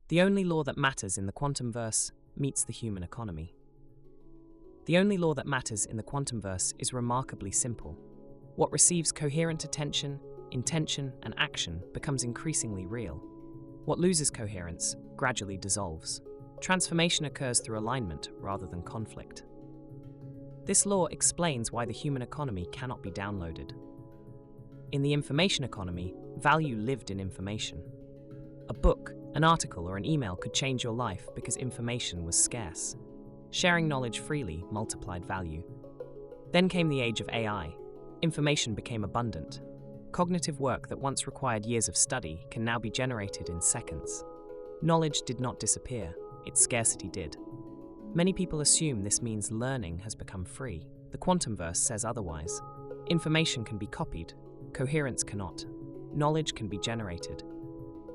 The only law that matters in the QuantumVerse meets the human economy. The only law that matters in the QuantumVerse is remarkably simple. What receives coherent attention, intention, and action becomes increasingly real. What loses coherence gradually dissolves. Transformation occurs through alignment rather than conflict. This law explains why the human economy cannot be downloaded. In the information economy, value lived in information. A book, an article, or an email could change your life because information was scarce. Sharing knowledge freely multiplied value. Then came the age of AI. Information became abundant. Cognitive work that once required years of study can now be generated in seconds. Knowledge did not disappear, its scarcity did. Many people assume this means learning has become free. The QuantumVerse says otherwise. Information can be copied, coherence cannot. Knowledge can be generated.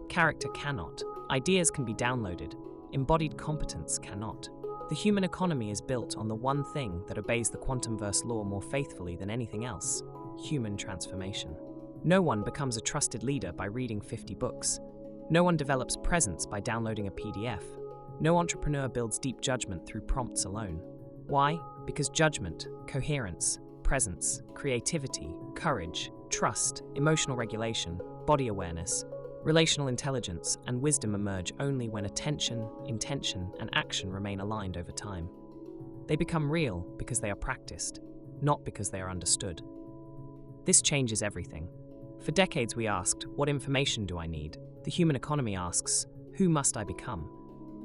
Character cannot. Ideas can be downloaded. Embodied competence cannot. The human economy is built on the one thing that obeys the QuantumVerse law more faithfully than anything else: human transformation. No one becomes a trusted leader by reading 50 books. No one develops presence by downloading a PDF. No entrepreneur builds deep judgment through prompts alone. Why? Because judgment, coherence, presence, creativity, courage, trust, emotional regulation, body awareness, relational intelligence, and wisdom emerge only when attention, intention, and action remain aligned over time. They become real because they are practiced, not because they are understood. This changes everything. For decades we asked, what information do I need? The human economy asks, who must I become?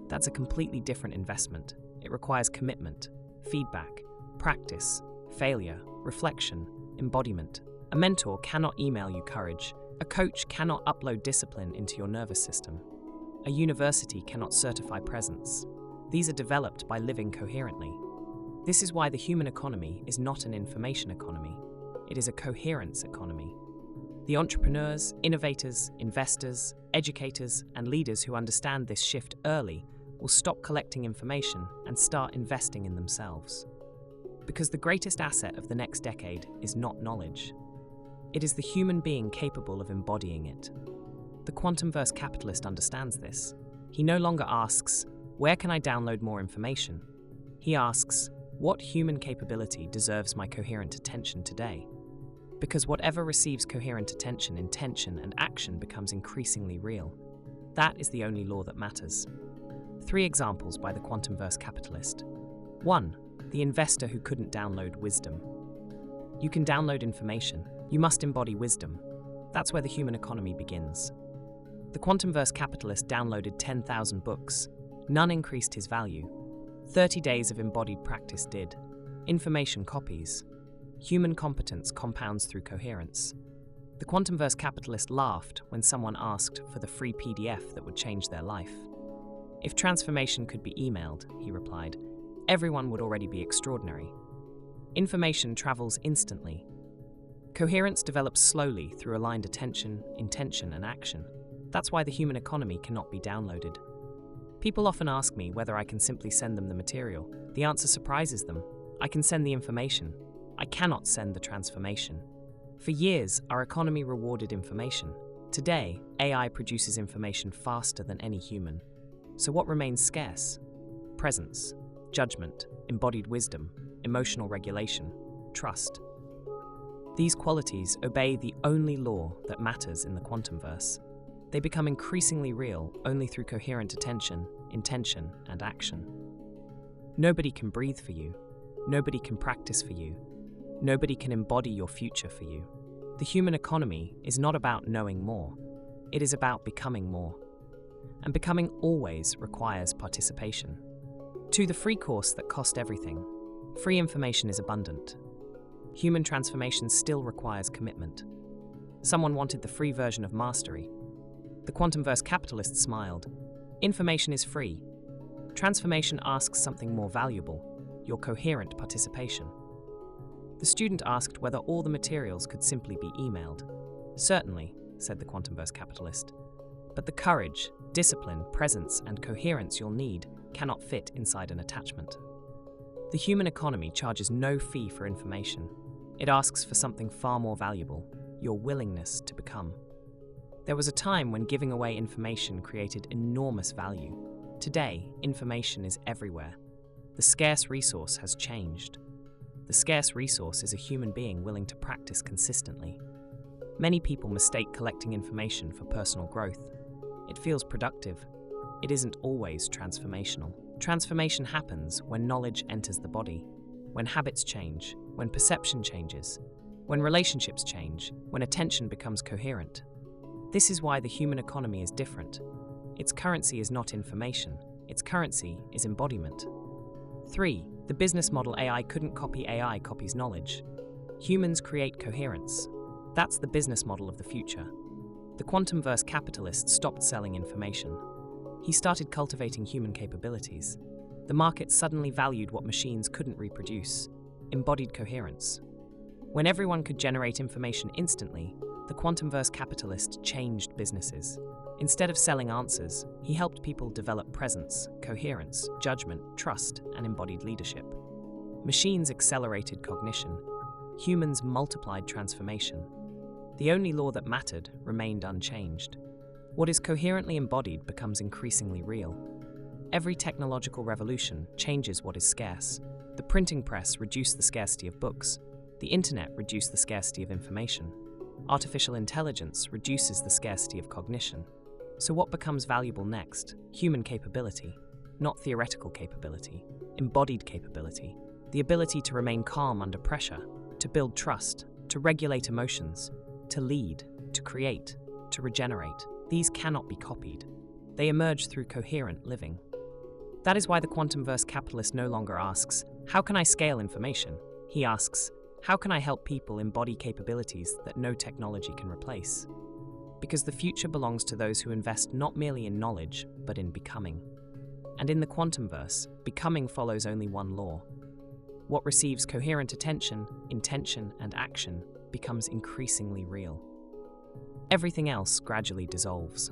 That's a completely different investment. It requires commitment, feedback, practice, failure, reflection, embodiment. A mentor cannot email you courage. A coach cannot upload discipline into your nervous system. A university cannot certify presence. These are developed by living coherently. This is why the human economy is not an information economy. It is a coherence economy. The entrepreneurs, innovators, investors, educators, and leaders who understand this shift early will stop collecting information and start investing in themselves. Because the greatest asset of the next decade is not knowledge. It is the human being capable of embodying it. The QuantumVerse capitalist understands this. He no longer asks, where can I download more information? He asks, what human capability deserves my coherent attention today? Because whatever receives coherent attention, intention, and action becomes increasingly real. That is the only law that matters. 3 examples by the QuantumVerse capitalist. 1. The investor who couldn't download wisdom. You can download information. You must embody wisdom. That's where the human economy begins. The QuantumVerse capitalist downloaded 10,000 books. None increased his value. 30 days of embodied practice did. Information copies. Human competence compounds through coherence. The QuantumVerse capitalist laughed when someone asked for the free PDF that would change their life. If transformation could be emailed, he replied, everyone would already be extraordinary. Information travels instantly. Coherence develops slowly through aligned attention, intention, and action. That's why the human economy cannot be downloaded. People often ask me whether I can simply send them the material. The answer surprises them. I can send the information. I cannot send the transformation. For years, our economy rewarded information. Today, AI produces information faster than any human. So what remains scarce? Presence, judgment, embodied wisdom, emotional regulation, trust. These qualities obey the only law that matters in the QuantumVerse. They become increasingly real only through coherent attention, intention, and action. Nobody can breathe for you. Nobody can practice for you. Nobody can embody your future for you. The human economy is not about knowing more. It is about becoming more. And becoming always requires participation. 2. The free course that cost everything. Free information is abundant. Human transformation still requires commitment. Someone wanted the free version of mastery. The QuantumVerse capitalist smiled. Information is free. Transformation asks something more valuable, your coherent participation. The student asked whether all the materials could simply be emailed. Certainly, said the QuantumVerse capitalist. But the courage, discipline, presence, and coherence you'll need cannot fit inside an attachment. The human economy charges no fee for information. It asks for something far more valuable, your willingness to become. There was a time when giving away information created enormous value. Today, information is everywhere. The scarce resource has changed. The scarce resource is a human being willing to practice consistently. Many people mistake collecting information for personal growth. It feels productive. It isn't always transformational. Transformation happens when knowledge enters the body, when habits change, when perception changes, when relationships change, when attention becomes coherent. This is why the human economy is different. Its currency is not information. Its currency is embodiment. 3. The business model AI couldn't copy. AI copies knowledge. Humans create coherence. That's the business model of the future. The QuantumVerse capitalist stopped selling information. He started cultivating human capabilities. The market suddenly valued what machines couldn't reproduce: embodied coherence. When everyone could generate information instantly, the QuantumVerse capitalist changed businesses. Instead of selling answers, he helped people develop presence, coherence, judgment, trust, and embodied leadership. Machines accelerated cognition. Humans multiplied transformation. The only law that mattered remained unchanged. What is coherently embodied becomes increasingly real. Every technological revolution changes what is scarce. The printing press reduced the scarcity of books. The internet reduced the scarcity of information. Artificial intelligence reduces the scarcity of cognition. So what becomes valuable next? Human capability, not theoretical capability, embodied capability, the ability to remain calm under pressure, to build trust, to regulate emotions, to lead, to create, to regenerate. These cannot be copied. They emerge through coherent living. That is why the QuantumVerse capitalist no longer asks, "How can I scale information?" He asks, "How can I help people embody capabilities that no technology can replace?" Because the future belongs to those who invest not merely in knowledge, but in becoming. And in the QuantumVerse, becoming follows only one law. What receives coherent attention, intention, and action becomes increasingly real. Everything else gradually dissolves.